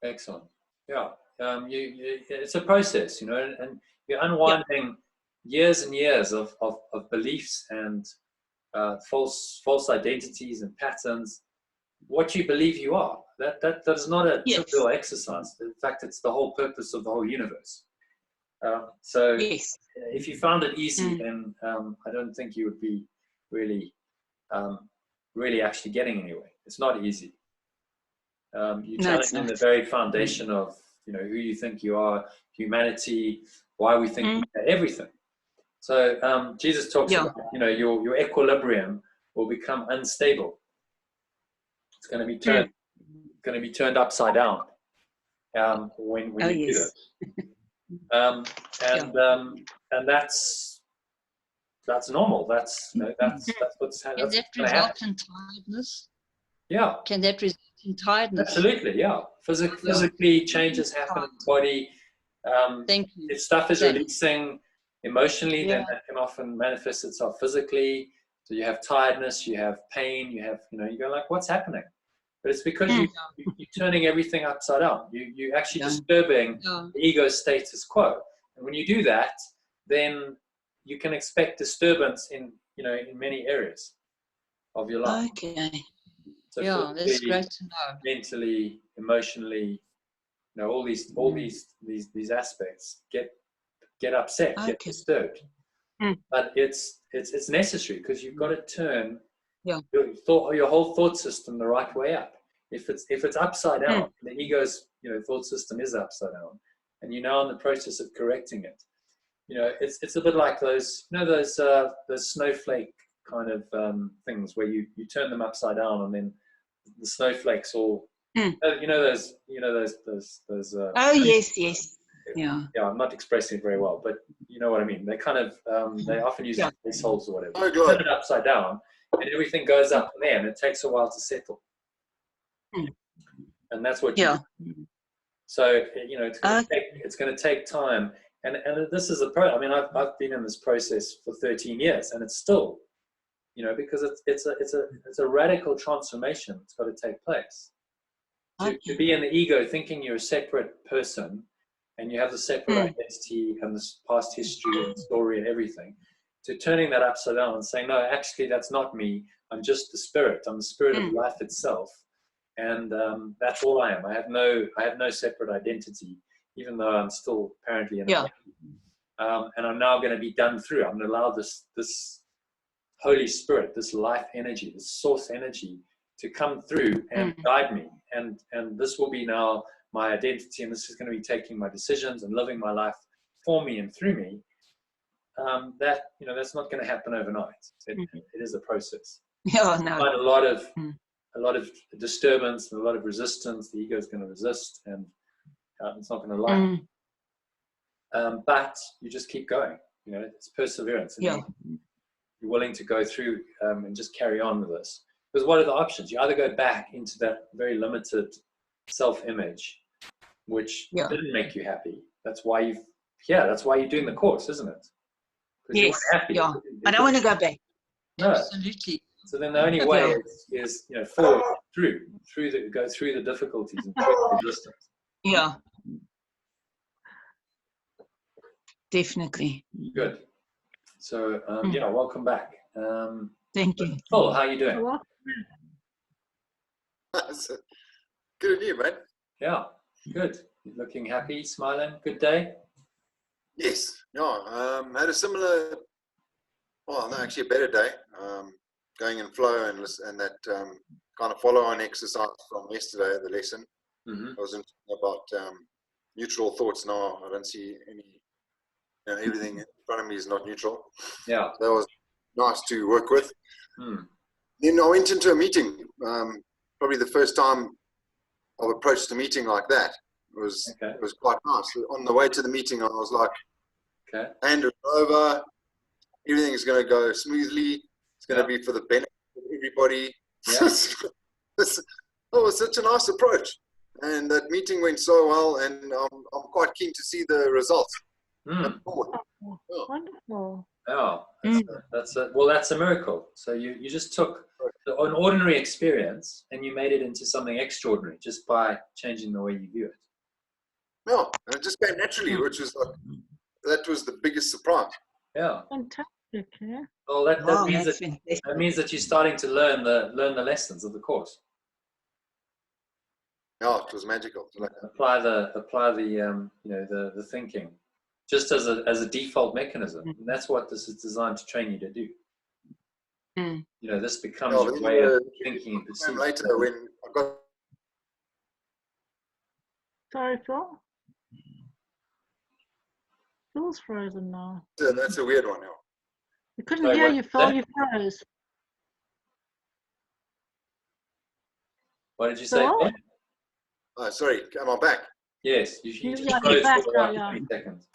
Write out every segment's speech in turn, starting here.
Excellent. Yeah. It's a process, you know, and you're unwinding years and years of beliefs and false identities and patterns. What you believe you are. That is not a trivial exercise. In fact, it's the whole purpose of the whole universe. So if you found it easy, then I don't think you would be really actually getting anywhere. It's not easy. You're challenging the very foundation of, you know, who you think you are, humanity, why we think everything. So Jesus talks about, you know, your equilibrium will become unstable. It's going to be turned upside down when you do it. And that's normal. That's what's Can that result in tiredness? Yeah. Can that result in tiredness? Absolutely, yeah. Physically, changes happen in the body. If stuff is releasing emotionally, then that can often manifest itself physically. So you have tiredness, you have pain, you go like, what's happening? But it's because you're turning everything upside down. You're actually disturbing the ego status quo. And when you do that, then you can expect disturbance in many areas of your life. Okay. So that's great to know. Mentally, emotionally, all these aspects get upset, get disturbed. But it's necessary, because you've got to turn your whole thought system the right way up. If it's upside down, the ego's thought system is upside down, and you're now in the process of correcting it. It's a bit like those snowflake kind of things where you turn them upside down, and then the snowflakes all those yes. I'm not expressing it very well, but you know what I mean. They kind of they often use face holes or whatever. You turn it upside down, and everything goes up there, and it takes a while to settle. And that's what you do. So it's going to take time, and this is I mean, I've been in this process for 13 years, and it's still, because it's a radical transformation. It's got to take place. To be in the ego, thinking you're a separate person, and you have the separate identity and the past history and story and everything, to turning that upside down and saying, no, actually, that's not me. I'm just the spirit. I'm the spirit of life itself. And that's all I am. I have no separate identity, even though I'm still apparently in a body. And I'm now going to be done through. I'm going to allow this Holy Spirit, this life energy, this source energy, to come through and guide me. And this will be now my identity, and this is going to be taking my decisions and living my life for me and through me. That's not going to happen overnight. It is a process. Find a lot of disturbance and a lot of resistance. The ego is going to resist, and it's not going to like it. But you just keep going. It's perseverance. And you're willing to go through and just carry on with this. Because what are the options? You either go back into that very limited self-image, which didn't make you happy. That's why you're doing the course, isn't it? Yes. Happy. I don't want to go back. No. Absolutely. So then the only way is forward go through the difficulties and through the resistance. Yeah. Good. Good. So welcome back. Thank you. Phil, how are you doing? Good on you, man. Yeah, good. You're looking happy, smiling. Good day. Yes. Had a similar, actually a better day. Going in flow and that kind of follow-on exercise from yesterday, the lesson. I was about neutral thoughts now. I don't see any, everything in front of me is not neutral. Yeah. That was nice to work with. Then I went into a meeting, probably the first time I've approached a meeting like that. It was quite nice. On the way to the meeting, I was like, hand it over, everything's going to go smoothly. It's going to be for the benefit of everybody. It was such a nice approach. And that meeting went so well, and I'm quite keen to see the results. Wonderful. Oh, that's a miracle. So you just took an ordinary experience and you made it into something extraordinary just by changing the way you view it. Yeah, and it just came naturally, which was like, that was the biggest surprise. Yeah. Fantastic, yeah. Well, that means that you're starting to learn the lessons of the course. Yeah, it was magical. Apply the thinking, just as a default mechanism. And that's what this is designed to train you to do. You know, this becomes your way of thinking and perceiving. Later, when I got. Sorry, Phil. Phil's frozen now. That's a weird one, yeah. We couldn't hear you, Phil. You froze. What did you say? Oh, sorry, am I back? Yes, you just froze for about 20 seconds.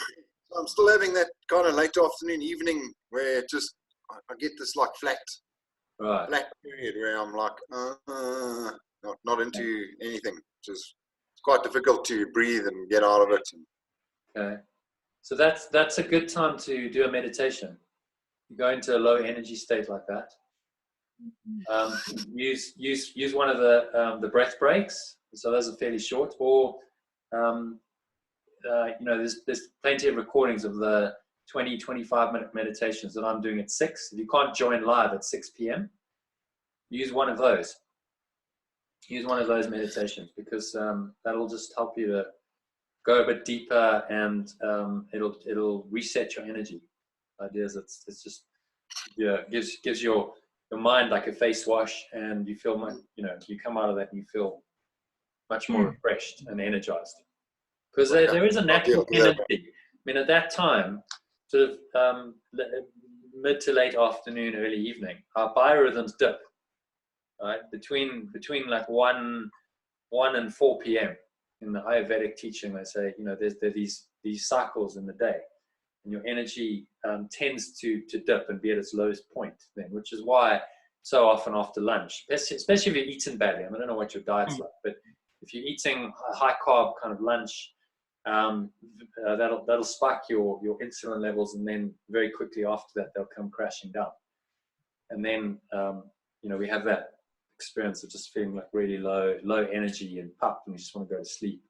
So I'm still having that kind of late afternoon, evening where just I get this like flat period where I'm like not into anything, which is quite difficult to breathe and get out of it. Okay, so that's a good time to do a meditation. You go into a low energy state like that. Use one of the breath breaks. So those are fairly short, or you know, there's plenty of recordings of the 20-25 minute meditations that I'm doing at 6. If you can't join live at 6 p.m., use one of those. Use one of those meditations, because that'll just help you to go a bit deeper, and it'll reset your energy. Ideas. It's just gives your mind like a face wash, and you feel much, you know, you come out of that and you feel much more refreshed and energized. Because there is a natural tendency. I mean, at that time, sort of mid to late afternoon, early evening, our biorhythms dip. Right, between like 1 and 4 p.m. in the Ayurvedic teaching, they say, you know, there are these cycles in the day, and your energy tends to dip and be at its lowest point then, which is why so often after lunch, especially if you've eaten badly. I mean, I don't know what your diet's like, but if you're eating a high carb kind of lunch, that'll spike your insulin levels, and then very quickly after that they'll come crashing down, and then you know, we have that experience of just feeling like really low energy and pumped, and you just want to go to sleep.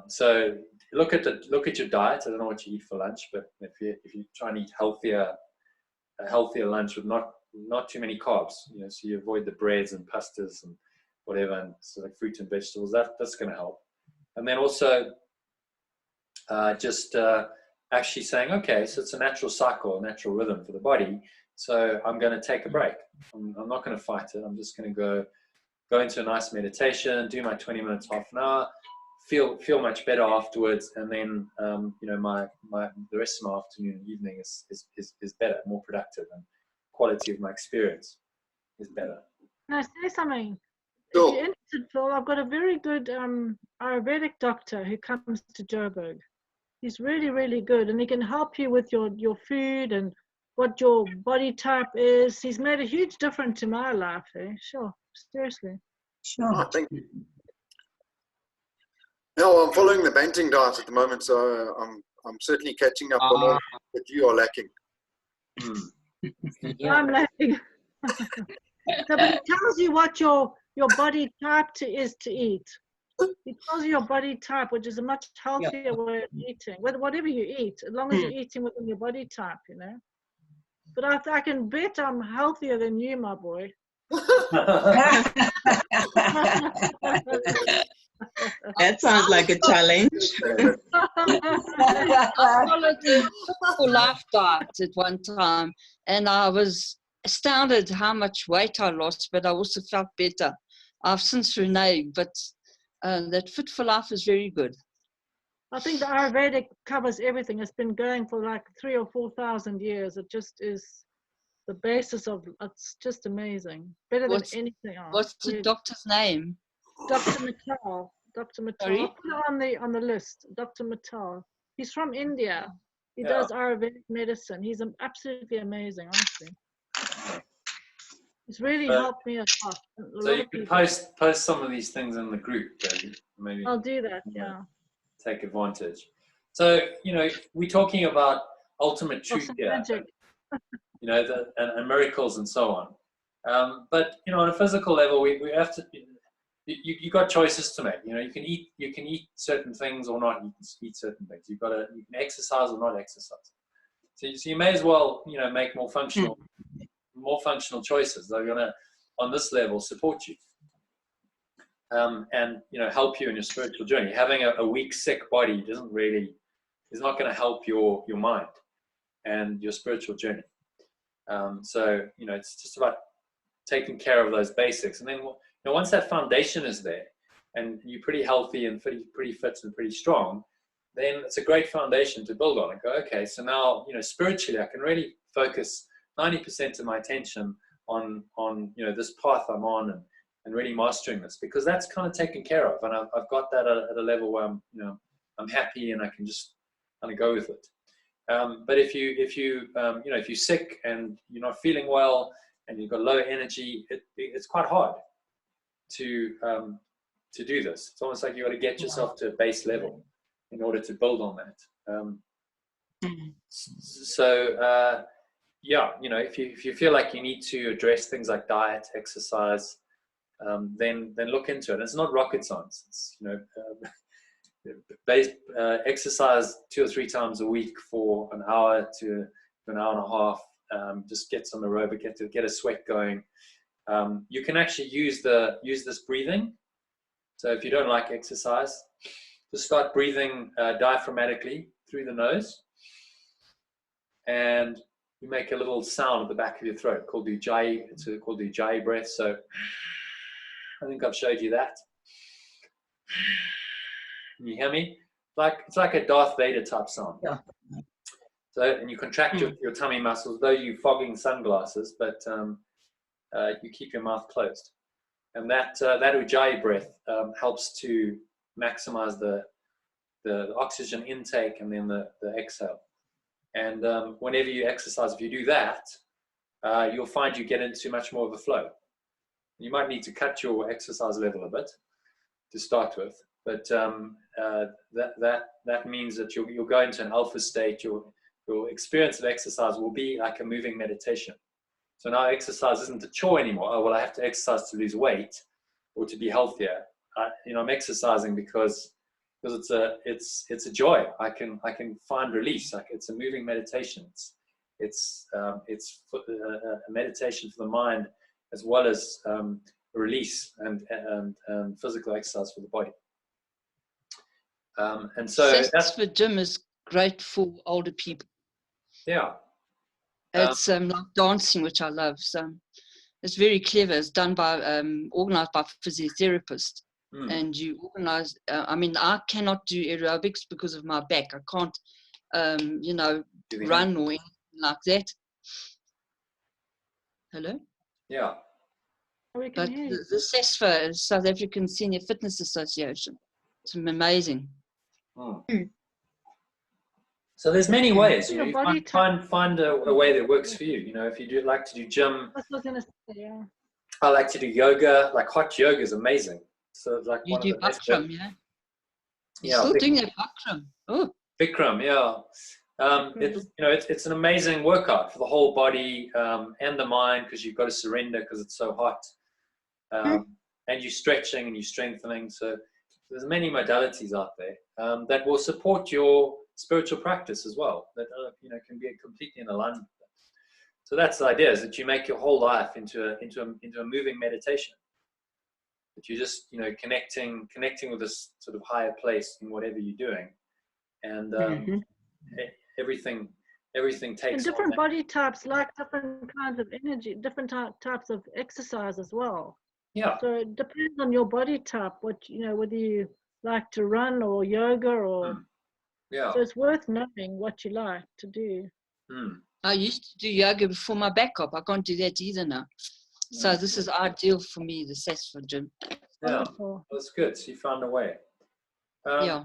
So look at your diet. I don't know what you eat for lunch, but if you try and eat a healthier lunch with not too many carbs, you know, so you avoid the breads and pastas and whatever, and so like fruit and vegetables, that's going to help. And then also just actually saying, okay, so it's a natural cycle, a natural rhythm for the body, so I'm going to take a break. I'm not going to fight it. I'm just going to go into a nice meditation, do my 20 minutes, half an hour, feel much better afterwards, and then you know, the rest of my afternoon and evening is better, more productive, and quality of my experience is better. Can I say something? Sure. If you're interested, Phil, I've got a very good Ayurvedic doctor who comes to Joburg. He's really, really good, and he can help you with your food and what your body type is. He's made a huge difference to my life. Sure, seriously. Sure. Oh, thank you. No, I'm following the Banting diet at the moment, so I'm certainly catching up on all that you are lacking. Yeah. I'm lacking. So, but it tells you what your body type is to eat. It tells you your body type, which is a much healthier way of eating. Whatever you eat, as long as you're eating within your body type, you know. But I can bet I'm healthier than you, my boy. That sounds like a challenge. I followed the full life diet at one time, and I was astounded how much weight I lost, but I also felt better. I've since reneged, but that Fit for Life is very good. I think the Ayurvedic covers everything. It's been going for like 3,000 or 4,000 years. It just is the basis of, it's just amazing. Better than anything else. What's the doctor's name? Dr. Mittal. Dr. Mittal. Sorry? I'll put it on the list. Dr. Mittal. He's from India. He does Ayurvedic medicine. He's absolutely amazing, honestly. It's really helped me a lot. So you could post some of these things in the group, maybe. I'll do that, yeah. Take advantage. So, you know, we're talking about ultimate truth Awesome here. magic. You know, and miracles and so on. But you know, on a physical level, we have to. You got choices to make. You know, you can eat certain things or not eat certain things. You can exercise or not exercise. So you may as well, you know, make more functional choices. They're gonna, on this level, support you, and you know, help you in your spiritual journey. Having a weak, sick body is not going to help your mind and your spiritual journey. So you know, it's just about taking care of those basics, and then you know, once that foundation is there, and you're pretty healthy and pretty fit and pretty strong, then it's a great foundation to build on and go, okay, so now, you know, spiritually, I can really focus 90% of my attention on you know, this path I'm on and really mastering this, because that's kind of taken care of, and I've got that at a level where I'm happy and I can just kind of go with it. But if you're sick and you're not feeling well and you've got low energy, it's quite hard to do this. It's almost like you got to get yourself to a base level in order to build on that. So yeah, you know, if you feel like you need to address things like diet, exercise, then look into it. It's not rocket science. It's, you know, exercise 2 or 3 times a week for an hour to an hour and a half. Just get some aerobic, get a sweat going. You can actually use this breathing. So if you don't like exercise, just start breathing diaphragmatically through the nose, and you make a little sound at the back of your throat called the Ujjayi. It's called the Ujjayi breath. So I think I've showed you that. Can you hear me? It's like a Darth Vader type sound. Yeah. So, and you contract your tummy muscles, though you're fogging sunglasses, but you keep your mouth closed. And that Ujjayi breath helps to maximize the oxygen intake and then the exhale. And whenever you exercise, if you do that, you'll find you get into much more of a flow. You might need to cut your exercise level a bit to start with, but that means that you'll go into an alpha state. Your experience of exercise will be like a moving meditation. So now exercise isn't a chore anymore. Oh, well, I have to exercise to lose weight or to be healthier. I'm exercising because it's a joy. I can find release. Like, it's a moving meditation. It's a meditation for the mind, as well as release and physical exercise for the body. And so that's for gym is great for older people. Yeah. It's like dancing, which I love. So it's very clever. It's done by organized by physiotherapists. And you organize. I mean, I cannot do aerobics because of my back. I can't, run or anything like that. Hello. Yeah. But the SESFA is South African Senior Fitness Association. It's amazing. So there's many ways. You know, you find a way that works for you. You know, if you do like to do gym, I like to do yoga. Like hot yoga is amazing. So it's like you do Bikram, yeah. You're still doing that Bikram. Oh, Bikram, yeah. It's an amazing workout for the whole body and the mind, because you've got to surrender because it's so hot, and you're stretching and you're strengthening. So there's many modalities out there that will support your spiritual practice as well, that can be completely in alignment with that. So that's the idea, is that you make your whole life into a moving meditation, that you're just connecting with this sort of higher place in whatever you're doing, and everything takes and different body types like different kinds of energy, different types of exercise as well. Yeah. So it depends on your body type, whether you like to run or yoga or. Yeah. So it's worth knowing what you like to do. I used to do yoga before my back up. I can't do that either now. So this is ideal for me, the SESFA gym. Yeah, that's good. So you found a way. Yeah.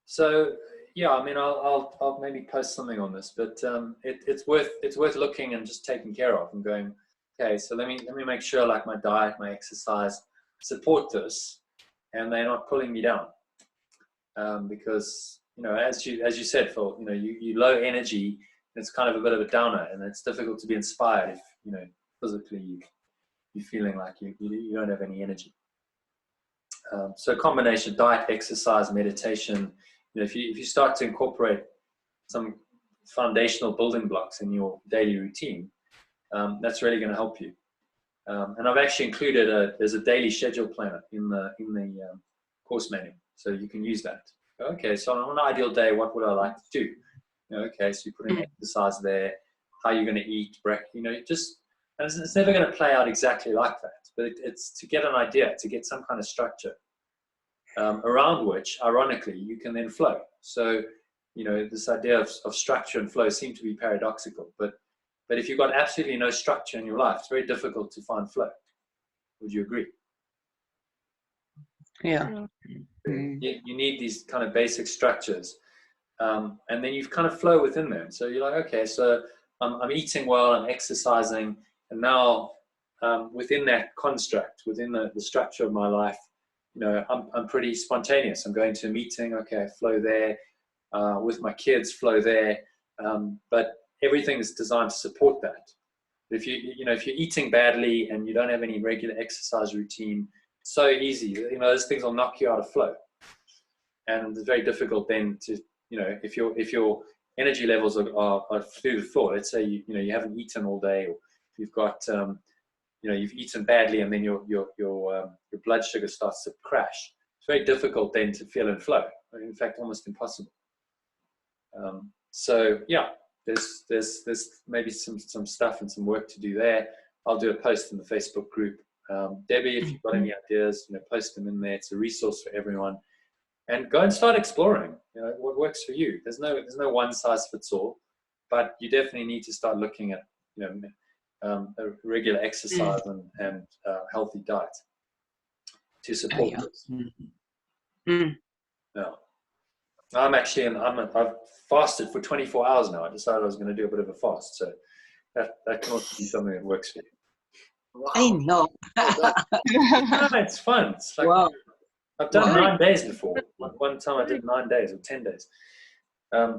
So yeah, I mean, I'll maybe post something on this, but it's worth looking and just taking care of and going, okay, so let me make sure, like, my diet, my exercise support this, and they're not pulling me down, because as you said, Phil, you low energy. it's kind of a bit of a downer, and it's difficult to be inspired if, you know, physically you're feeling like you don't have any energy. So combination diet, exercise, meditation. You know, if you start to incorporate some foundational building blocks in your daily routine, that's really going to help you. And I've actually included there's a daily schedule planner in the course manual, so you can use that. Okay, so on an ideal day, what would I like to do? You know, okay, so you put in exercise there, how you're going to eat, you know, just, and it's never going to play out exactly like that, but it's to get an idea, to get some kind of structure around which, ironically, you can then flow. So, you know, this idea of structure and flow seem to be paradoxical, but if you've got absolutely no structure in your life, it's very difficult to find flow. Would you agree? Yeah. You need these kind of basic structures, and then you kind of flow within them. So you're like, okay, so I'm eating well, I'm exercising, and now within that construct, within the structure of my life, you know, I'm pretty spontaneous. I'm going to a meeting, okay, flow there. With my kids, flow there. But everything is designed to support that. If you're eating badly and you don't have any regular exercise routine, it's so easy. You know, those things will knock you out of flow, and it's very difficult then to, you know, if your energy levels are through the floor. Let's say you haven't eaten all day, or you've got you've eaten badly, and then your blood sugar starts to crash. It's very difficult then to feel in flow. In fact, almost impossible. So yeah, there's maybe some stuff and some work to do there. I'll do a post in the Facebook group. Debbie, if you've got any ideas, you know, post them in there. It's a resource for everyone, and go and start exploring. You know, what works for you. There's no one size fits all, but you definitely need to start looking at, you know, a regular exercise and healthy diet to support this. Yeah. I've fasted for 24 hours now. I decided I was going to do a bit of a fast, so that can also be something that works for you. Wow. I know. No, it's fun. It's like, Wow. I've done 9 days before. One time I did 9 days or 10 days.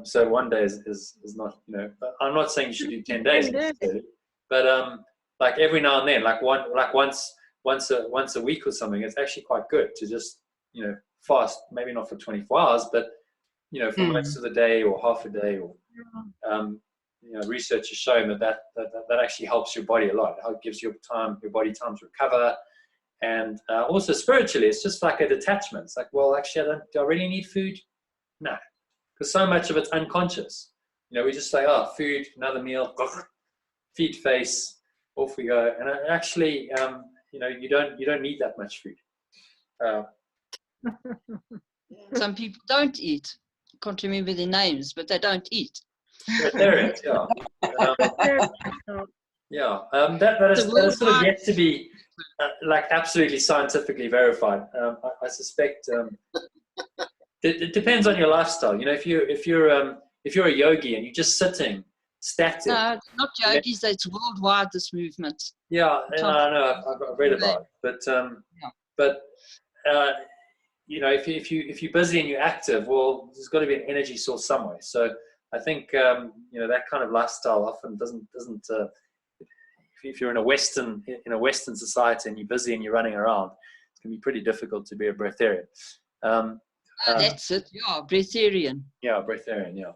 So one day is not, you know, I'm not saying you should do 10 days necessarily, but like every now and then, like once a week or something, it's actually quite good to just, you know, fast, maybe not for 24 hours, but, you know, for most of the day or half a day, or you know, research has shown that actually helps your body a lot. It gives your body time to recover, and also spiritually, it's just like a detachment. It's like, well, actually, do I really need food? No, because so much of it's unconscious. You know, we just say, oh, food, another meal, feed face, off we go, and actually, you know, you don't need that much food. Some people don't eat. Can't remember their names, but they don't eat. Vegetarians, yeah. That is sort of yet to be like absolutely scientifically verified. I suspect it depends on your lifestyle. You know, if you're a yogi and you're just sitting static. No, not yogis. It's worldwide, this movement. Yeah, I know. I've read about it, but you know, if you're busy and you're active, well, there's got to be an energy source somewhere. So I think you know, that kind of lifestyle often doesn't. If you're in a Western society and you're busy and you're running around, it's going to be pretty difficult to be a breatharian. That's it. Yeah, breatharian. Yeah, breatharian. Yeah.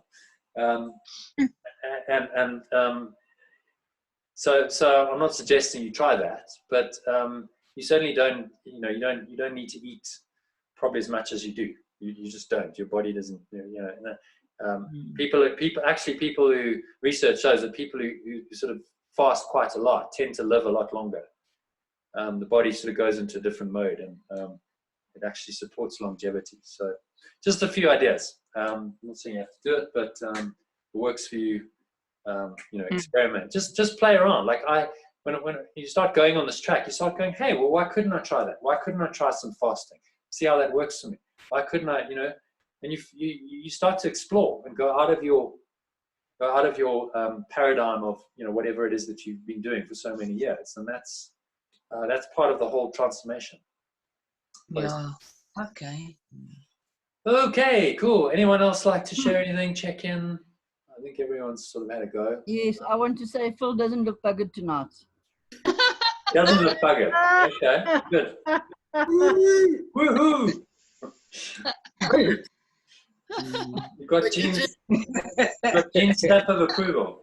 So I'm not suggesting you try that, but you certainly don't. You know, you don't need to eat probably as much as you do. You just don't. Your body doesn't. You know. People who research shows that people who sort of fast quite a lot tend to live a lot longer. The body sort of goes into a different mode, and it actually supports longevity. So just a few ideas. I'm not saying you have to do it, but it works for you. You know, experiment. Just play around. Like when you start going on this track, you start going, hey, well, why couldn't I try that? Why couldn't I try some fasting? See how that works for me. Why couldn't I? You know, and you start to explore and go out of your paradigm of, you know, whatever it is that you've been doing for so many years, and that's part of the whole transformation. Yeah. Okay. Okay, cool. Anyone else like to share anything? Check in. think everyone's sort of had a go. Yes, I want to say Phil doesn't look buggered tonight. Doesn't look buggered. Okay, good. Woohoo! You've got Jean's stamp of approval.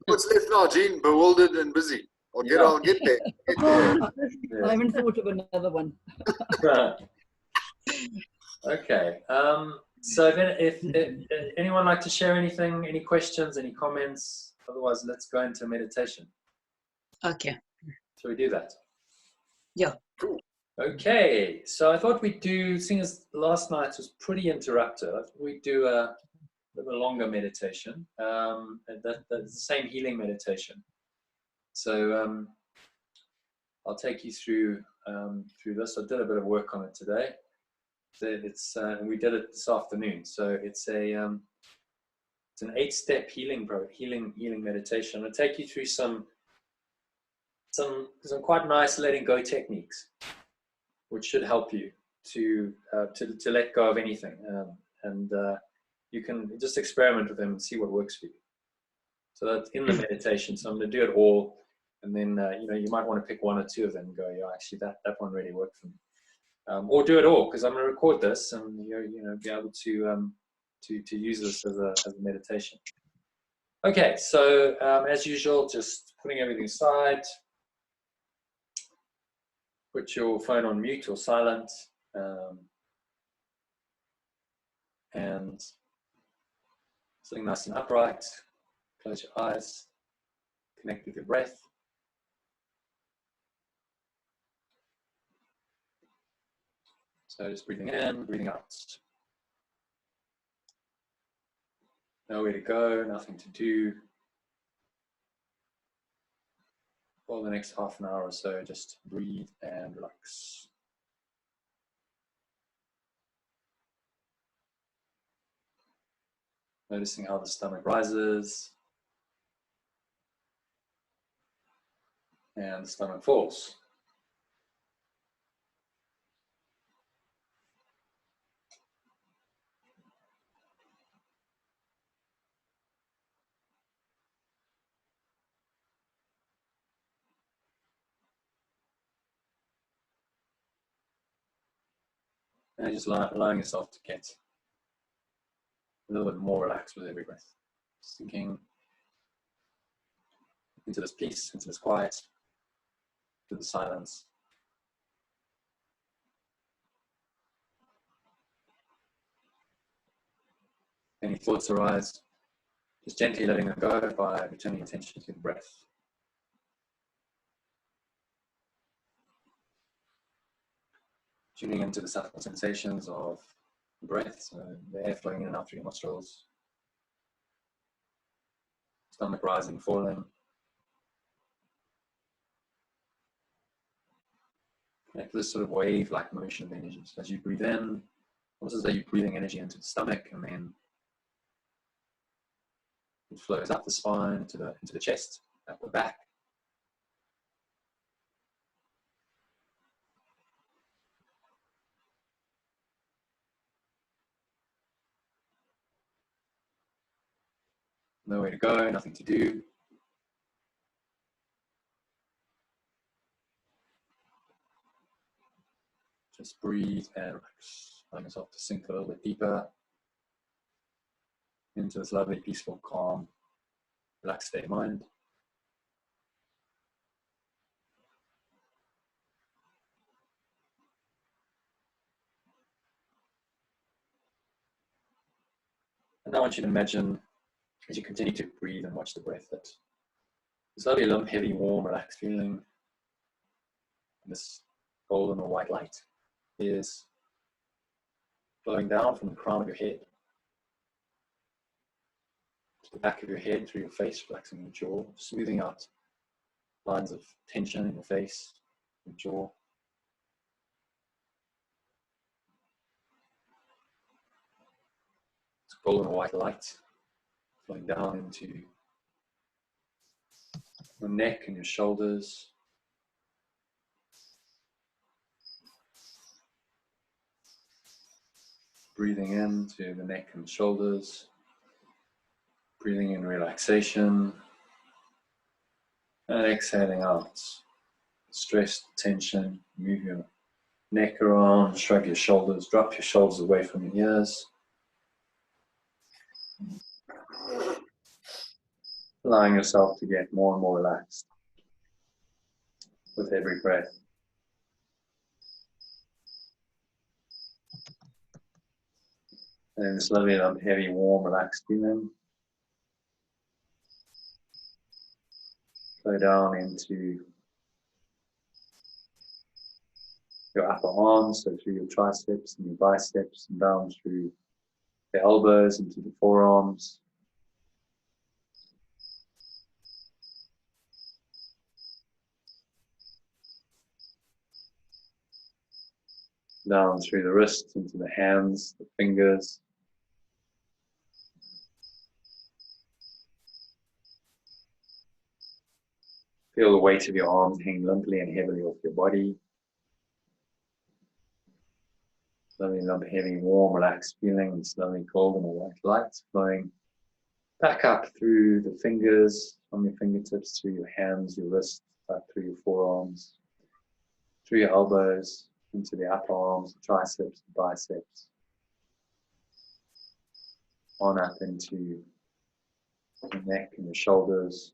What's left now, Jean? Bewildered and busy. I'll get there. I haven't thought of another one. Okay. So then if anyone like to share anything, any questions, any comments? Otherwise, let's go into meditation. Okay. Shall we do that? Yeah. Cool. Okay. So I thought we'd do, seeing as last night was pretty interruptive, we'd do a little longer meditation. That's the same healing meditation. So I'll take you through this. I did a bit of work on it today. And we did it this afternoon. So it's an 8-step healing meditation. I'll take you through some quite nice letting go techniques, which should help you to let go of anything. And you can just experiment with them and see what works for you. So that's in the meditation. So I'm going to do it all, and then you might want to pick one or two of them and go, yeah, actually that one really worked for me. Or do it all, because I'm going to record this and be able to use this as a meditation. Okay, so as usual, just putting everything aside. Put your phone on mute or silent, and sitting nice and upright. Close your eyes. Connect with your breath. So just breathing in, breathing out. Nowhere to go, nothing to do. For the next half an hour or so, just breathe and relax. Noticing how the stomach rises and the stomach falls. And just allowing yourself to get a little bit more relaxed with every breath. Sinking into this peace, into this quiet, into the silence. Any thoughts arise, just gently letting them go by returning attention to the breath. Tuning into the subtle sensations of the breath, so the air flowing in and out through your nostrils, stomach rising, falling. Make this sort of wave-like motion of energy. So as you breathe in, almost as though you're breathing energy into the stomach, and then it flows up the spine, into the chest, up the back. Nowhere to go, nothing to do. Just breathe and relax. Allow yourself to sink a little bit deeper into this lovely, peaceful, calm, relaxed state of mind. And now I want you to imagine, as you continue to breathe and watch the breath, that this lovely, lump, heavy, warm, relaxed feeling, this golden or white light is flowing down from the crown of your head to the back of your head, through your face, relaxing your jaw, smoothing out lines of tension in your face, your jaw. This golden white light flowing down into your neck and your shoulders. Breathing into the neck and shoulders. Breathing in relaxation. And exhaling out. Stress, tension, move your neck around, shrug your shoulders, drop your shoulders away from your ears. Allowing yourself to get more and more relaxed with every breath. And slowly up heavy, warm, relaxed feeling. Go down into your upper arms, so through your triceps and your biceps, and down through the elbows into the forearms. Down through the wrists into the hands, the fingers. Feel the weight of your arms hang limply and heavily off your body. Slowly lump heavy, warm, relaxed feeling, and slowly golden or white light flowing back up through the fingers, from your fingertips, through your hands, your wrists, up through your forearms, through your elbows, into the upper arms, triceps, biceps, on up into the neck and your shoulders.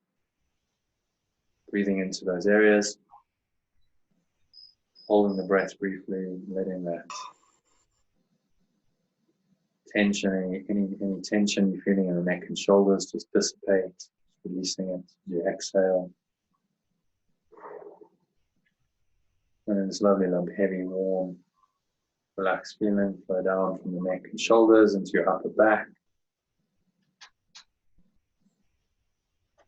Breathing into those areas, holding the breath briefly, letting that tension, any tension you're feeling in the neck and shoulders just dissipate, releasing it as you exhale. And then this lovely lump, heavy, warm, relaxed feeling flow down from the neck and shoulders into your upper back,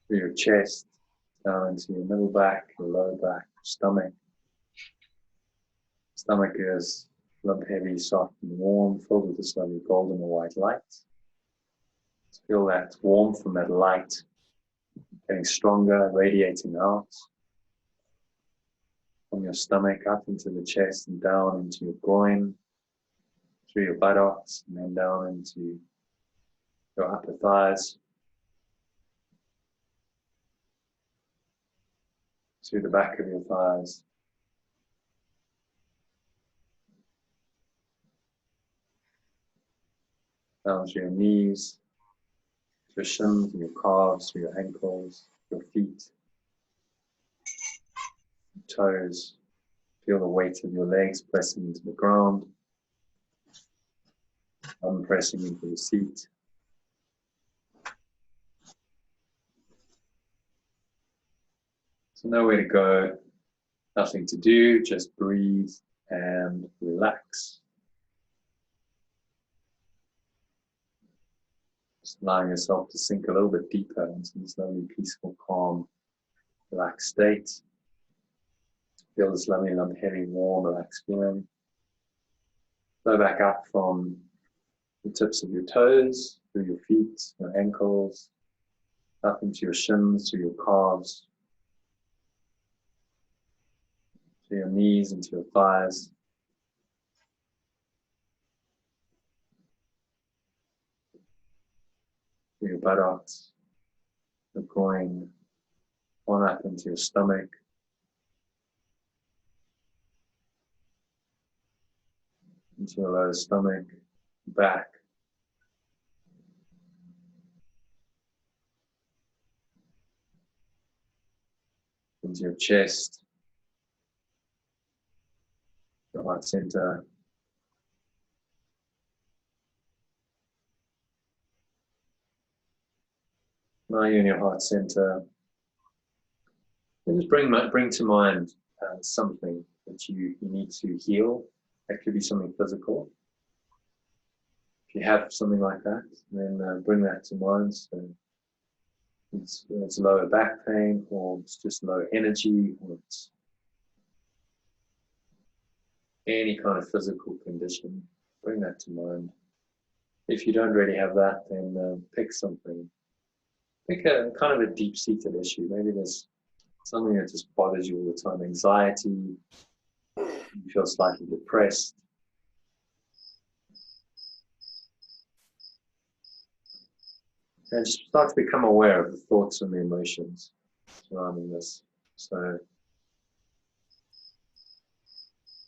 through your chest, down into your middle back, your lower back, stomach. Stomach is lump heavy, soft and warm, filled with this lovely golden or white light. Feel that warmth from that light getting stronger, radiating out from your stomach up into the chest and down into your groin, through your buttocks, and then down into your upper thighs, through the back of your thighs, down through your knees, your shins, your calves, your ankles, your feet, your toes. Feel the weight of your legs pressing into the ground, pressing into the seat. So nowhere to go, nothing to do, just breathe and relax. Just allowing yourself to sink a little bit deeper into this lovely, peaceful, calm, relaxed state. Feel this lovely, lump, heavy, warm, relaxed feeling. Flow back up from the tips of your toes, through your feet, your ankles, up into your shins, to your calves, to your knees, into your thighs. To your buttocks, your groin, on up into your stomach. Into your lower stomach, back. Into your chest, your heart center. Now you're in your heart center. And just bring to mind something that you need to heal. That could be something physical. If you have something like that, then bring that to mind. So it's lower back pain, or it's just low energy, or it's any kind of physical condition. Bring that to mind. If you don't really have that, then pick something. Pick a kind of a deep-seated issue. Maybe there's something that just bothers you all the time. Anxiety. You feel slightly depressed. And just start to become aware of the thoughts and the emotions surrounding this. So,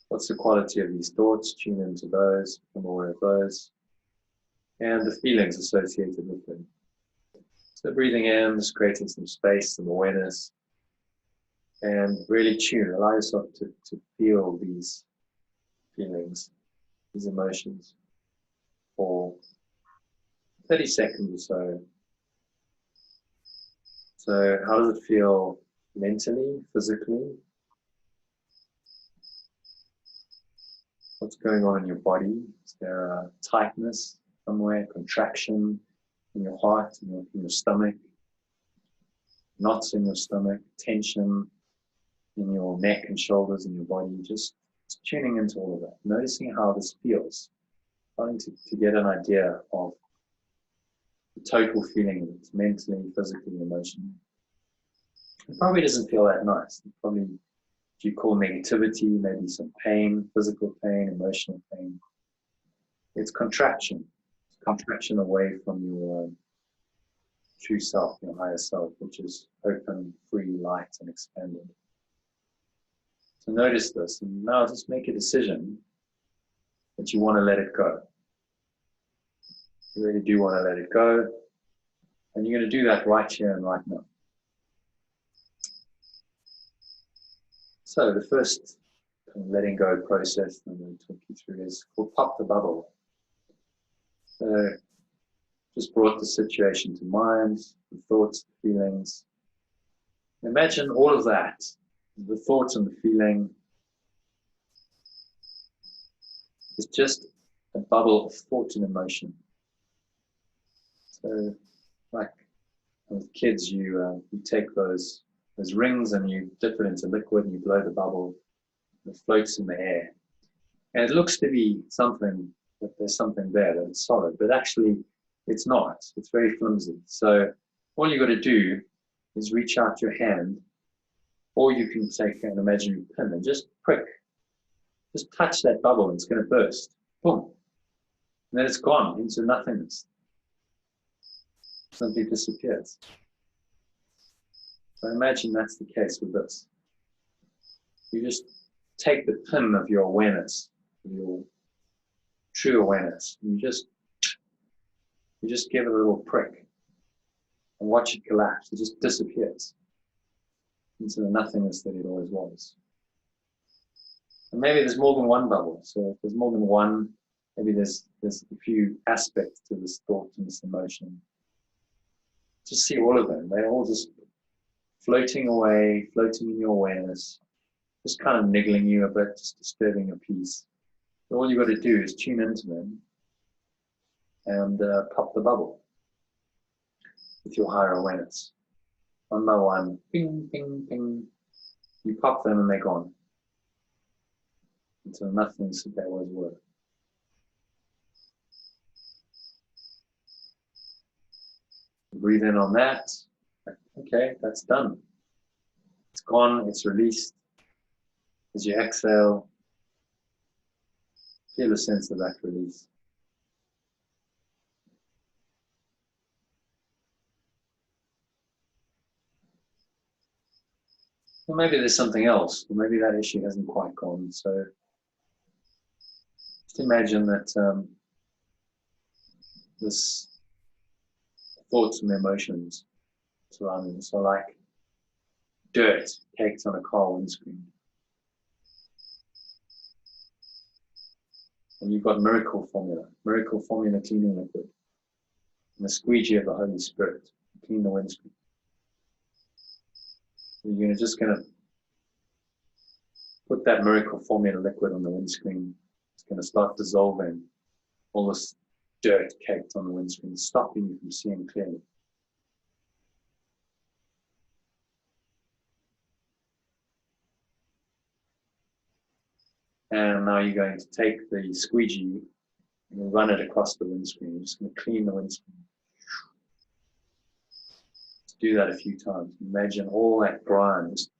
what's the quality of these thoughts? Tune into those, become aware of those, and the feelings associated with them. So breathing in, just creating some space, some awareness, and really tune, allow yourself to feel these feelings, these emotions, for 30 seconds or so. So how does it feel mentally, physically? What's going on in your body? Is there a tightness somewhere, contraction in your heart, in your stomach, knots in your stomach, tension in your neck and shoulders in your body? Just tuning into all of that, noticing how this feels, trying to get an idea of the total feeling of it, mentally, physically, emotionally. It probably doesn't feel that nice. It probably, if you call negativity, maybe some pain, physical pain, emotional pain. It's contraction. It's contraction away from your true self, your higher self, which is open, free, light, and expanded. So notice this, and now just make a decision that you want to let it go. You really do want to let it go, and you're going to do that right here and right now. So the first kind of letting go process I'm going to talk you through is called pop the bubble. So just brought the situation to mind, the thoughts, the feelings. Imagine all of that, the thoughts and the feeling is just a bubble of thought and emotion. So like with kids, you take those rings and you dip it into liquid and you blow the bubble, it floats in the air. And it looks to be something, that there's something there, that it's solid, but actually it's not. It's very flimsy. So all you got to do is reach out your hand, or you can take an imaginary pin and just prick, just touch that bubble and it's going to burst. Boom. And then it's gone into nothingness. Simply disappears. So imagine that's the case with this. You just take the pin of your awareness, your true awareness, and you just give it a little prick and watch it collapse. It just disappears into the nothingness that it always was. And maybe there's more than one bubble. So if there's more than one, maybe there's a few aspects to this thought and this emotion. Just see all of them. They're all just floating away, floating in your awareness, just kind of niggling you a bit, just disturbing your peace. So all you've got to do is tune into them and pop the bubble with your higher awareness. One by one, ping, ping, ping. You pop them and they're gone until nothing's that they always were. Breathe in on that. Okay, that's done. It's gone, it's released. As you exhale, feel a sense of that release. Or maybe there's something else, or maybe that issue hasn't quite gone. So just imagine that this thoughts and emotions surrounding us are like dirt caked on a car windscreen. And you've got miracle formula cleaning liquid, and the squeegee of the Holy Spirit to clean the windscreen. So you're just going to put that miracle formula liquid on the windscreen. It's going to start dissolving all this dirt caked on the windscreen, stopping you from seeing clearly. And now you're going to take the squeegee and run it across the windscreen. You're just going to clean the windscreen. Just do that a few times. Imagine all that grime just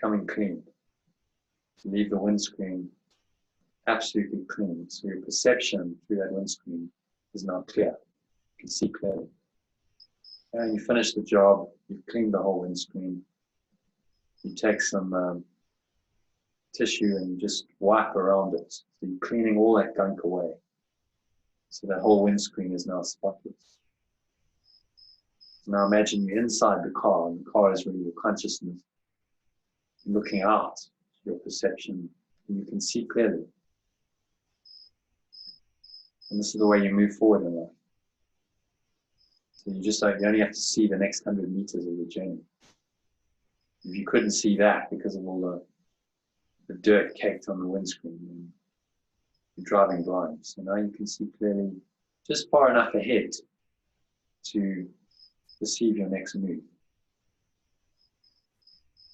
coming clean. Leave the windscreen absolutely clean. So your perception through that windscreen is now clear. You can see clearly. And you finish the job, you've cleaned the whole windscreen. You take some tissue and you just wipe around it. So you're cleaning all that gunk away. So that whole windscreen is now spotless. Now imagine you're inside the car, and the car is really your consciousness looking out, your perception, and you can see clearly. And this is the way you move forward in life. So you only have to see the next 100 meters of your journey. If you couldn't see that because of all the dirt caked on the windscreen, then you're driving blind. So now you can see clearly just far enough ahead to perceive your next move.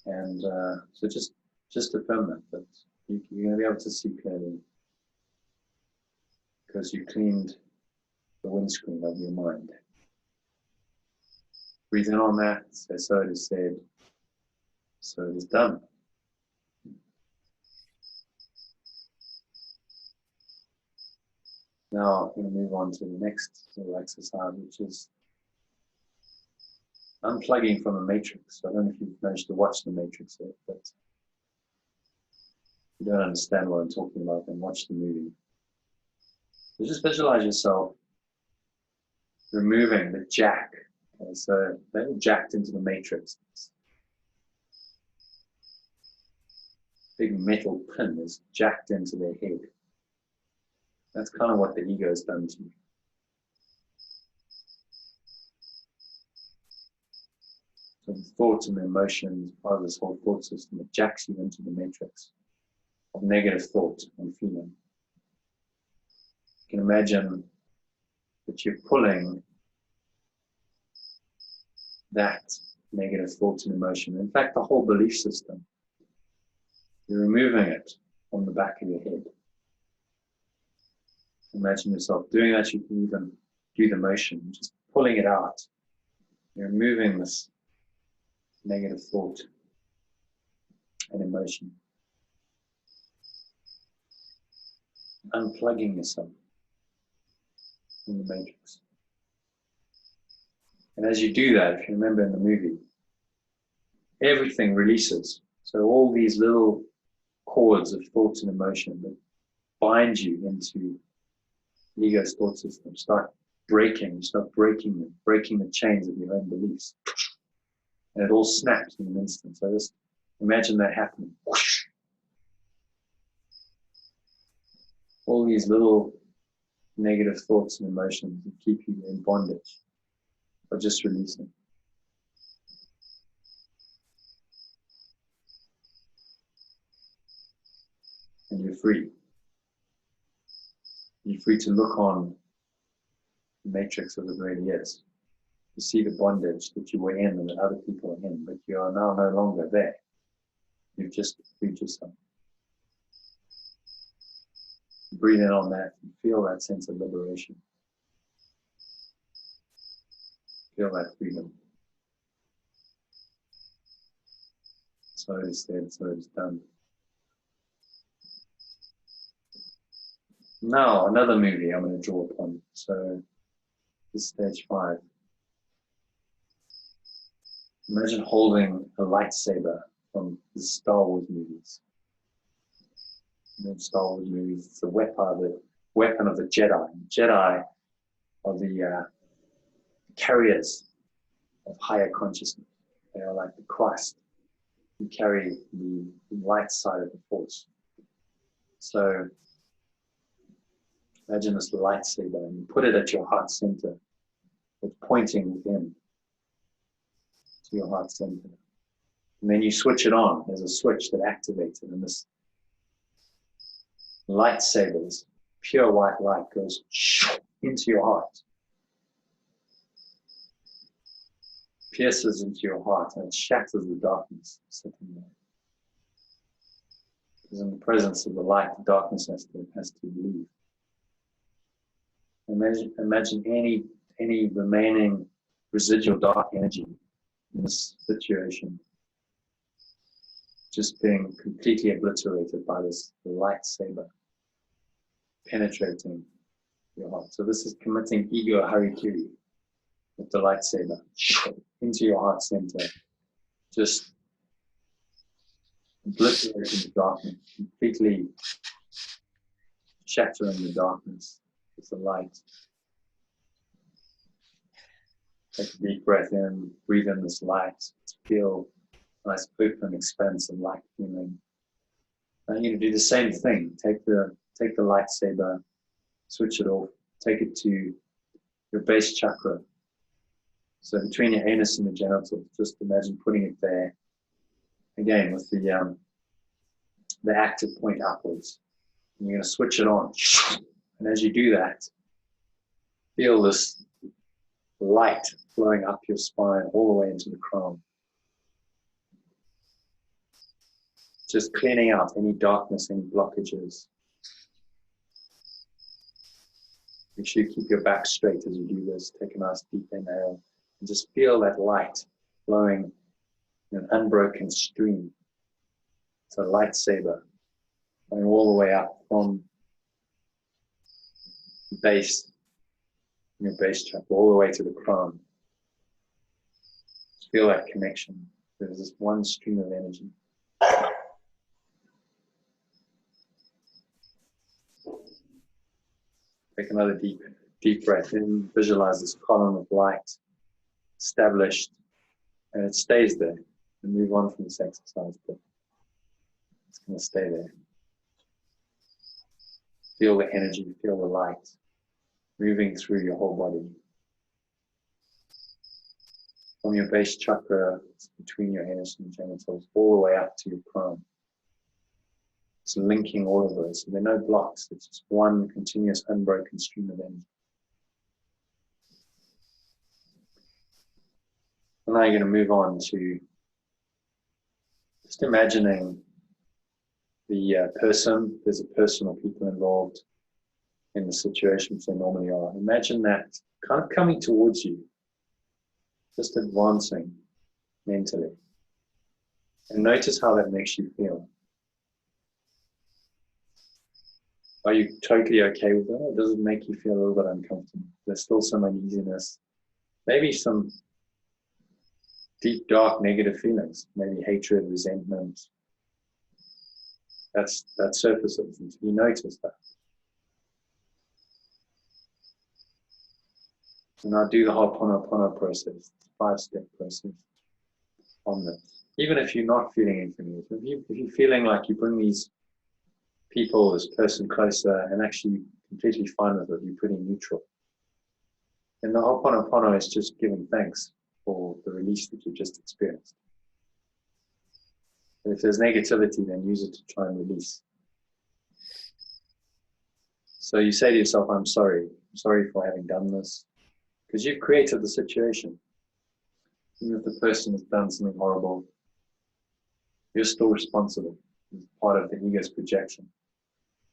And so just affirm that you're going to be able to see clearly because you cleaned the windscreen of your mind. Breathe in on that, say, so it is said, so it is done. Now I'm going to move on to the next little exercise, which is unplugging from the matrix. I don't know if you've managed to watch the matrix yet, but if you don't understand what I'm talking about, then watch the movie. So just visualize yourself removing the jack. Okay, so they're jacked into the matrix. Big metal pin is jacked into their head. That's kind of what the ego has done to you. So the thoughts and the emotions, part of this whole thought system, it jacks you into the matrix of negative thought and feeling. You can imagine that you're pulling that negative thought and emotion. In fact, the whole belief system, you're removing it from the back of your head. Imagine yourself doing that. You can even do the motion, just pulling it out. You're removing this negative thought and emotion. Unplugging yourself from the matrix. And as you do that, if you remember in the movie, everything releases. So all these little cords of thoughts and emotion that bind you into the ego's thought system start breaking the chains of your own beliefs. And it all snaps in an instant. So just imagine that happening. Whoosh. All these little negative thoughts and emotions that keep you in bondage are just releasing. And you're free. You're free to look on the matrix as it really is. You see the bondage that you were in and that other people are in, but you are now no longer there. You've just freed yourself. Breathe in on that and feel that sense of liberation. Feel that freedom. So it is said, so it is done. Now, another movie I'm going to draw upon. So, this is stage 5. Imagine holding a lightsaber from the Star Wars movies. In Star Wars movies, it's the weapon of the Jedi. The Jedi are the carriers of higher consciousness. They are like the Christ who carry the light side of the Force. So, imagine this lightsaber and you put it at your heart center. It's pointing within to your heart center. And then you switch it on. There's a switch that activates it. And this lightsaber, this pure white light, goes into your heart. Pierces into your heart and it shatters the darkness sitting there. Because in the presence of the light, the darkness has to leave. Imagine any remaining residual dark energy in this situation just being completely obliterated by this lightsaber penetrating your heart. So this is committing ego harikiri. with the lightsaber into your heart center, just obliterating the darkness, completely shattering the darkness with the light. Take a deep breath in, breathe in this light, feel nice open, expansive light feeling. I want you to do the same thing. Take the lightsaber, switch it off, take it to your base chakra. So between your anus and the genitals, just imagine putting it there. Again, with the active point upwards. And you're going to switch it on. And as you do that, feel this light flowing up your spine all the way into the crown. Just cleaning out any darkness, any blockages. Make sure you keep your back straight as you do this. Take a nice deep inhale and just feel that light flowing in an unbroken stream. It's a lightsaber going all the way up from the base, your base chakra, all the way to the crown. Just feel that connection. There's this one stream of energy. Take another deep breath in. Visualize this column of light established, and it stays there. And move on from this exercise, but it's going to stay there. Feel the energy, feel the light moving through your whole body. From your base chakra, between your anus and genitals, all the way up to your crown. It's linking all of those. So there are no blocks. It's just one continuous, unbroken stream of energy. And now you're going to move on to just imagining the person. There's a person or people involved in the situation, which they normally are. Imagine that kind of coming towards you, just advancing mentally. And notice how that makes you feel. Are you totally okay with it, or does it make you feel a little bit uncomfortable? There's still some uneasiness, maybe some deep, dark, negative feelings, maybe hatred, resentment. That surfaces, and you notice that. So now do the Ho'oponopono process, 5-step process on this. Even if you're not feeling anything, if you're feeling like you bring these people, this person closer, and actually completely fine with it, you're pretty neutral. And the Ho'oponopono is just giving thanks for the release that you just experienced. And if there's negativity, then use it to try and release. So you say to yourself, I'm sorry for having done this, because you've created the situation. Even if the person has done something horrible, you're still responsible. It's part of the ego's projection.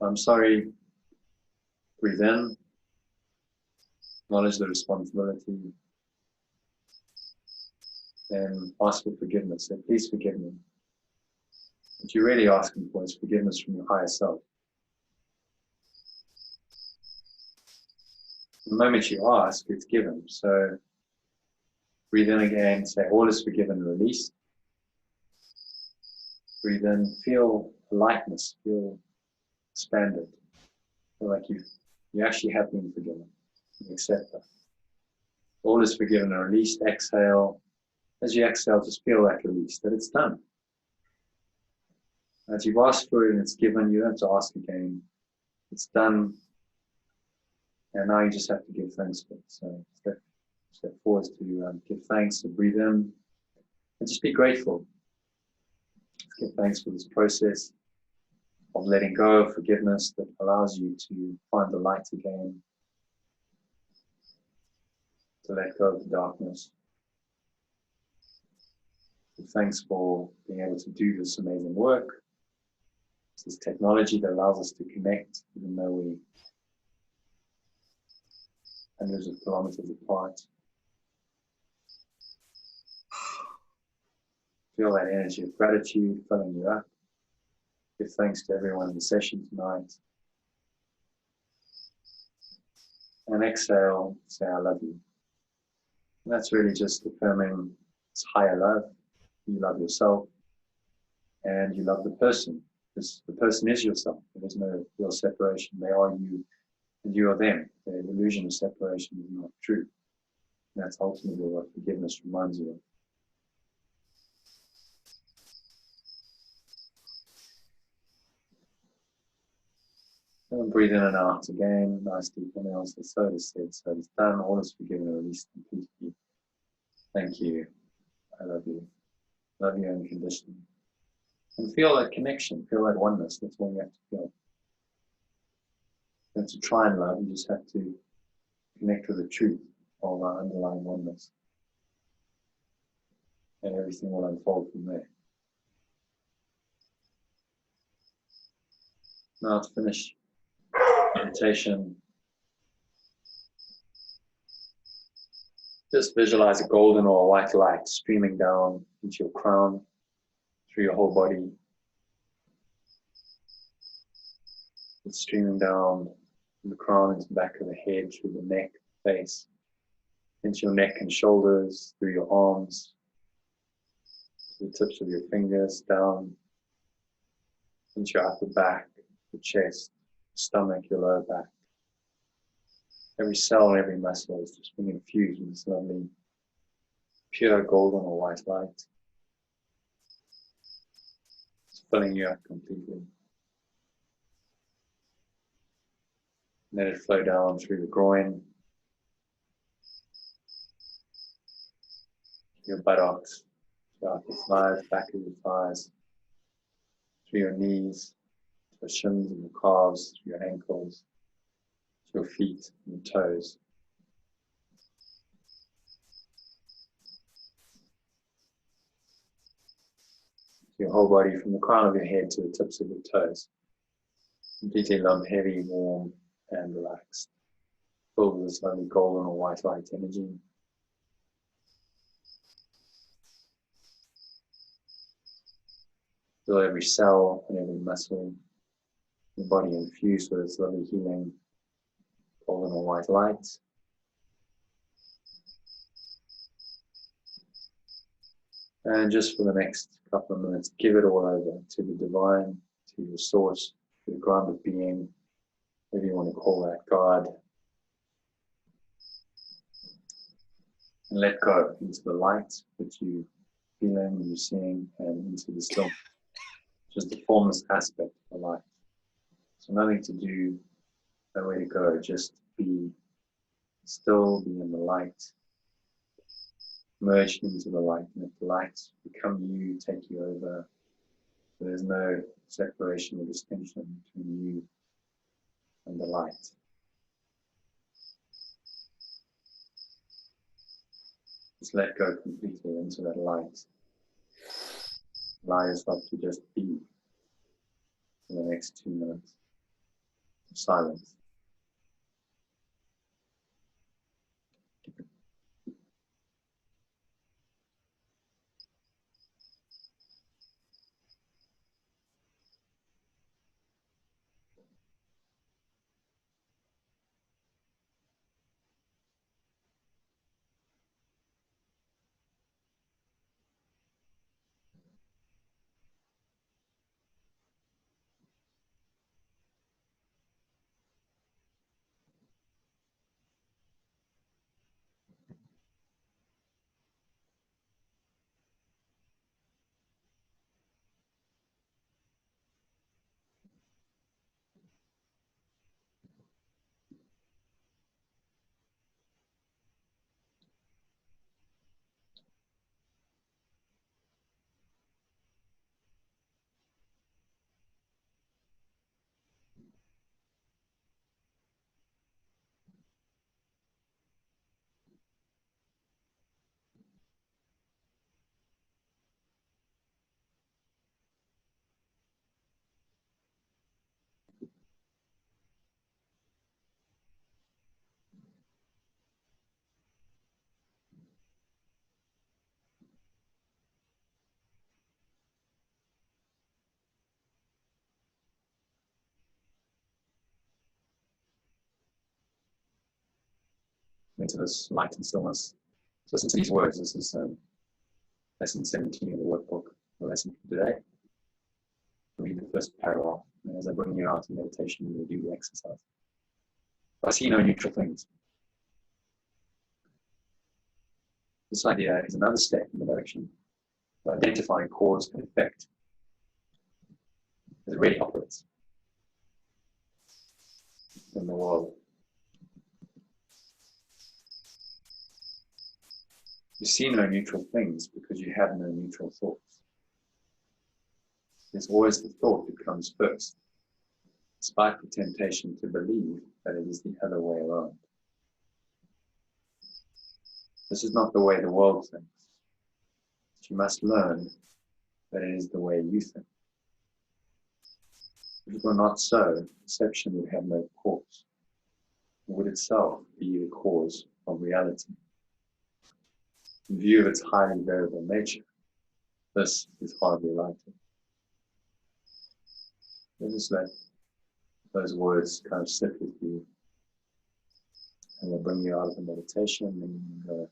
I'm sorry. Breathe in. Acknowledge the responsibility. Then ask for forgiveness. Say, please forgive me. What you're really asking for is forgiveness from your higher self. The moment you ask, it's given. So breathe in again. Say, all is forgiven, release. Breathe in. Feel lightness. Feel expanded. Feel like you actually have been forgiven. You accept that. All is forgiven and released. Exhale. As you exhale, just feel that release, that it's done. As you've asked for it and it's given, you don't have to ask again. It's done. And now you just have to give thanks for it. So step 4 is to give thanks, and breathe in, and just be grateful. Give thanks for this process of letting go of forgiveness that allows you to find the light again, to let go of the darkness. Give thanks for being able to do this amazing work. It's this technology that allows us to connect, even though we're hundreds of kilometers apart. Feel that energy of gratitude filling you up. Give thanks to everyone in the session tonight. And exhale, say, I love you. And that's really just affirming this higher love. You love yourself and you love the person, because the person is yourself. There is no real separation. They are you and you are them. The illusion of separation is not true. And that's ultimately what forgiveness reminds you of. And breathe in and out again. Nice deep inhales. The so is said, so it's done. All is forgiven and released completely. Thank you. I love you. Love you unconditionally. And feel that connection. Feel that oneness. That's all you have to feel. You have to try and love. You just have to connect with the truth of our underlying oneness. And everything will unfold from there. Now to finish meditation, just visualize a golden or a white light streaming down into your crown, through your whole body. It's streaming down from the crown into the back of the head, through the neck, face, into your neck and shoulders, through your arms, to the tips of your fingers, down into your upper back, your chest, stomach, your lower back. Every cell and every muscle is just being infused with this lovely, pure golden or white light. It's filling you up completely. Let it flow down through the groin, your buttocks, your upper thighs, back of your thighs, through your knees, to your shins and your calves, through your ankles, to your feet and your toes. Your whole body from the crown of your head to the tips of your toes. Completely numb, heavy, warm, and relaxed. Filled with this lovely golden or white light energy. Feel every cell and every muscle, your body infused with this lovely healing golden or white light. And just for the next couple of minutes, give it all over to the divine, to your source, to the grounded being, whatever you want to call that, God. And let go into the light that you're feeling, you're seeing, and into the stillness. Just the formless aspect of the light. So nothing to do, nowhere to go, just be still, be in the light, merge into the light, and let the light become you, take you over. So there's no separation or distinction between you and the light. Just let go completely into that light. Allow yourself to just be for the next 2 minutes of silence. Into this light and stillness. listen to these words. This is lesson 17 of the workbook, the lesson for today. Read the first paragraph, and as I bring you out in meditation, you will do the exercise. I see no neutral things. This idea is another step in the direction of identifying cause and effect as it really operates in the world. You see no neutral things because you have no neutral thoughts. There's always the thought that comes first, despite the temptation to believe that it is the other way around. This is not the way the world thinks. But you must learn that it is the way you think. If it were not so, perception would have no cause. It would itself be the cause of reality. In view of its highly variable nature, this is hardly likely. Just let those words kind of sit with you, and they'll bring you out of the meditation, and then you go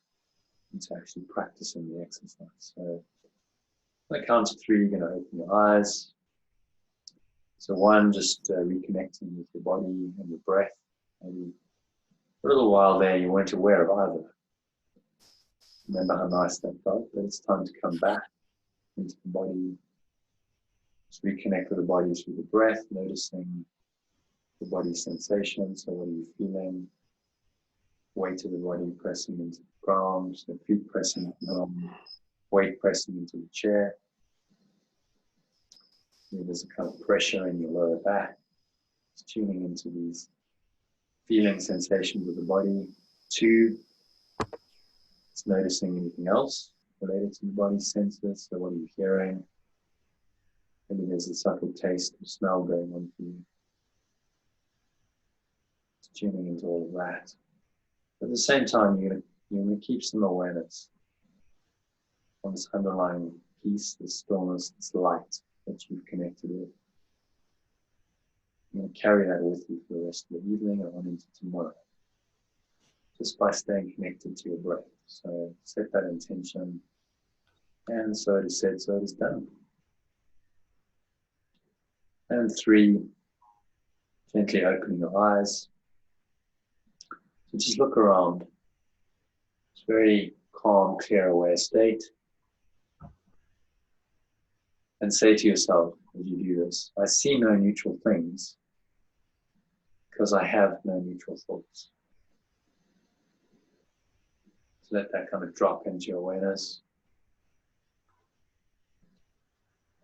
into actually practicing the exercise. So, when I count to 3, you're going to open your eyes. So 1, just reconnecting with your body and your breath. Maybe for a little while there, you weren't aware of either. Remember how nice that felt, but it's time to come back into the body. Just reconnect with the body through the breath, noticing the body's sensations. So what are you feeling? Weight of the body pressing into the ground, the feet pressing into the ground, weight pressing into the chair. Maybe there's a kind of pressure in your lower back. Just tuning into these feeling sensations of the body. 2, it's noticing anything else related to the body's senses. So what are you hearing? Maybe there's a subtle taste of smell going on for you. Just tuning into all of that. But at the same time, you're going to keep some awareness on this underlying peace, this stillness, this light that you've connected with. You're going to carry that with you for the rest of the evening and on into tomorrow, just by staying connected to your breath. So set that intention, and so it is said, so it is done. And 3, gently opening your eyes. So just look around. It's a very calm, clear, aware state. And say to yourself as you do this, I see no neutral things because I have no neutral thoughts. So let that kind of drop into your awareness.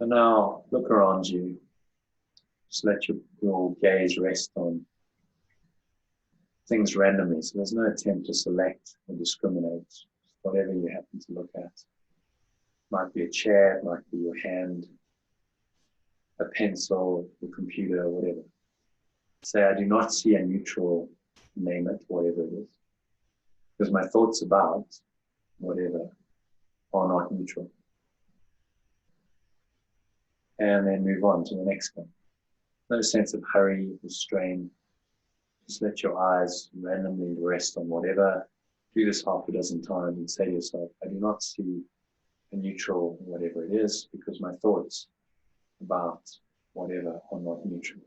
And now look around you. Just let your gaze rest on things randomly. So there's no attempt to select or discriminate. Just whatever you happen to look at. Might be a chair, it might be your hand, a pencil, your computer, whatever. Say, I do not see a neutral, name it, whatever it is. Because my thoughts about whatever are not neutral. And then move on to the next one. No sense of hurry or strain. Just let your eyes randomly rest on whatever. Do this half a dozen times and say to yourself, I do not see a neutral whatever it is because my thoughts about whatever are not neutral.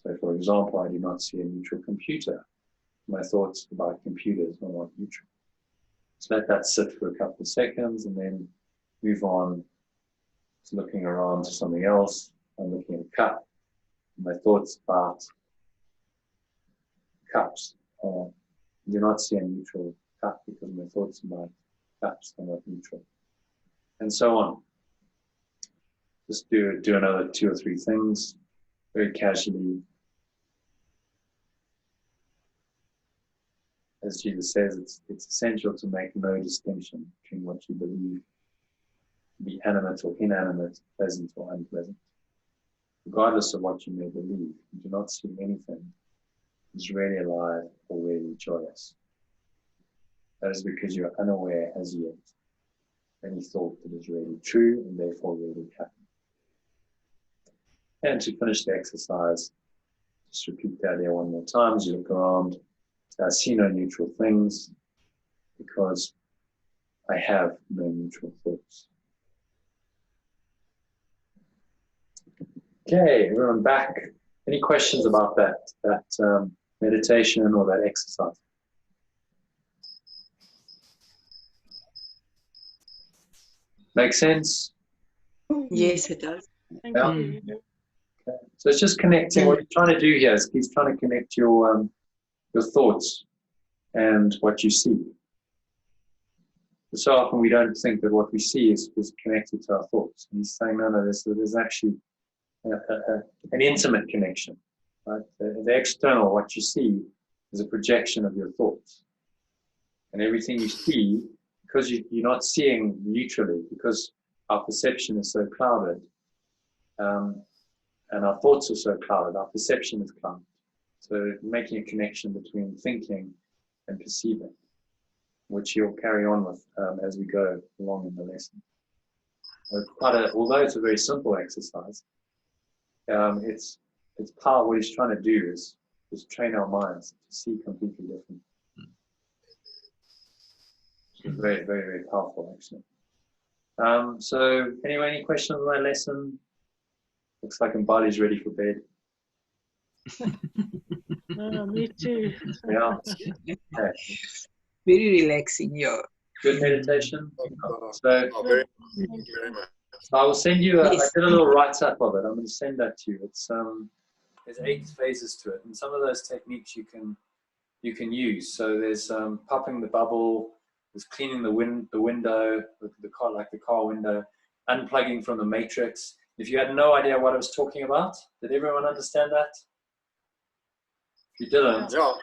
So for example, I do not see a neutral computer. My thoughts about computers are not neutral. So let that sit for a couple of seconds and then move on to looking around to something else. I'm looking at a cup. My thoughts about cups do not see a neutral cup because my thoughts about cups are not neutral. And so on. Just do another 2 or 3 things very casually. As Jesus says, it's essential to make no distinction between what you believe to be animate or inanimate, pleasant or unpleasant. Regardless of what you may believe, you do not see anything that is really alive or really joyous. That is because you are unaware as yet of any thought that is really true and therefore really happy. And to finish the exercise, just repeat the idea one more time as you look around. I see no neutral things because I have no neutral thoughts. Okay, everyone back. Any questions about that meditation or that exercise? Make sense? Yes, it does. Thank Yeah. you. Okay. So it's just connecting. What he's trying to do here is he's trying to connect your thoughts and what you see. So often we don't think that what we see is connected to our thoughts. And he's saying, no, there's actually an intimate connection. Right? The external, what you see, is a projection of your thoughts. And everything you see, because you're not seeing neutrally, because our perception is so clouded, and our thoughts are so clouded, our perception is clouded. So making a connection between thinking and perceiving, which you'll carry on with as we go along in the lesson. Although it's a very simple exercise, it's power. What he's trying to do is train our minds to see completely different. It's very, very, very powerful, actually. So anyway, any questions on my lesson? Looks like Mbali's ready for bed. Oh, me too. Yeah. Okay. Very relaxing, yeah. Good meditation. So, Very, thank you very much. I will send you. I Yes. did a little write-up of it. I'm going to send that to you. It's there's 8 phases to it, and some of those techniques you can use. So there's popping the bubble, there's cleaning the window, the car window, unplugging from the matrix. If you had no idea what I was talking about, did everyone understand that? If you didn't, Yeah.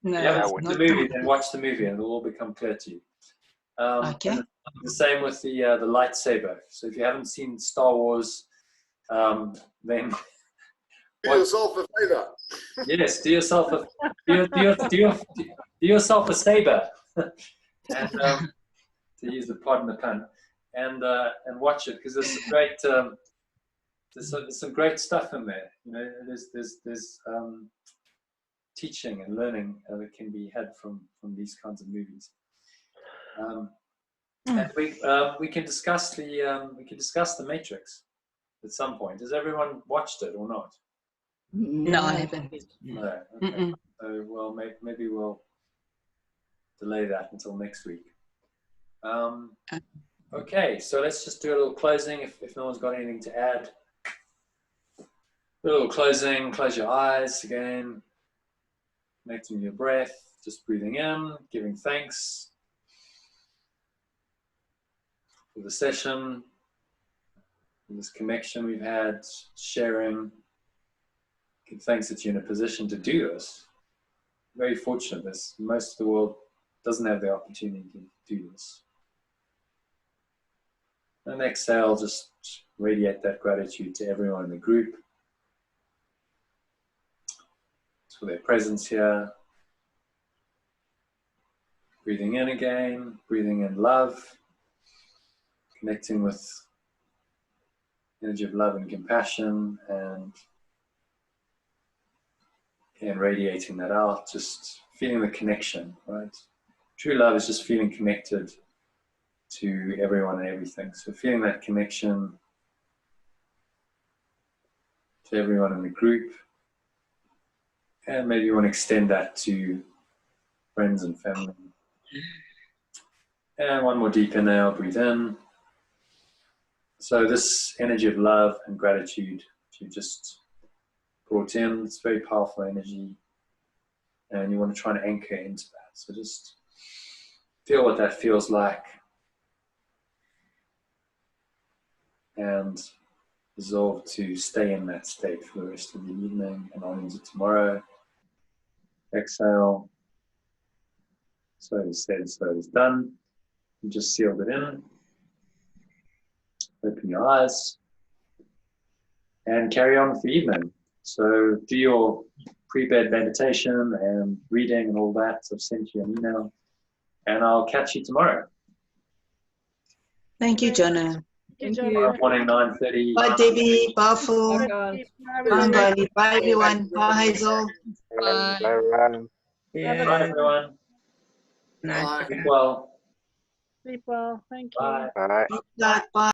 No, if you haven't seen not the movie, then watch the movie and it'll all become clear to you. okay. And the same with the lightsaber. So if you haven't seen Star Wars, then Do yourself a favor. yes, do yourself a saber, and to use the pardon the pun, and watch it, because there's some great there's some great stuff in there. You know, there's teaching and learning that can be had from these kinds of movies. And we can discuss the Matrix at some point. Has everyone watched it or not? No, I haven't. No. Okay. So, well, maybe we'll delay that until next week. Okay, so let's just do a little closing. If no one's got anything to add, a little closing. Close your eyes again. Connecting your breath. Just breathing in, giving thanks for the session, for this connection we've had, sharing. Give thanks that you're in a position to do this. Very fortunate. Most of the world doesn't have the opportunity to do this. And exhale, just radiate that gratitude to everyone in the group for their presence here. Breathing in again, breathing in love, connecting with energy of love and compassion, and radiating that out, just feeling the connection, right? True love is just feeling connected to everyone and everything. So feeling that connection to everyone in the group, and maybe you want to extend that to friends and family. And one more deep inhale, breathe in. So this energy of love and gratitude you just brought in, it's very powerful energy, and you want to try and anchor into that. So just feel what that feels like, and resolve to stay in that state for the rest of the evening and on into tomorrow. Exhale. So it is said, so it is done. You just sealed it in. Open your eyes and carry on with the evening. So do your pre-bed meditation and reading and all that. So I've sent you an email, and I'll catch you tomorrow. Thank you, Jonah. Thank Tomorrow you. morning, 9:30. Bye, Debbie. Bye, Phil. Bye, guys. Bye, Bali. Bye, everyone. Bye, Hazel. Bye. Bye, everyone. Yeah. Bye, everyone. Bye. Keep well. Sleep well. Thank you. Bye. Bye. Bye.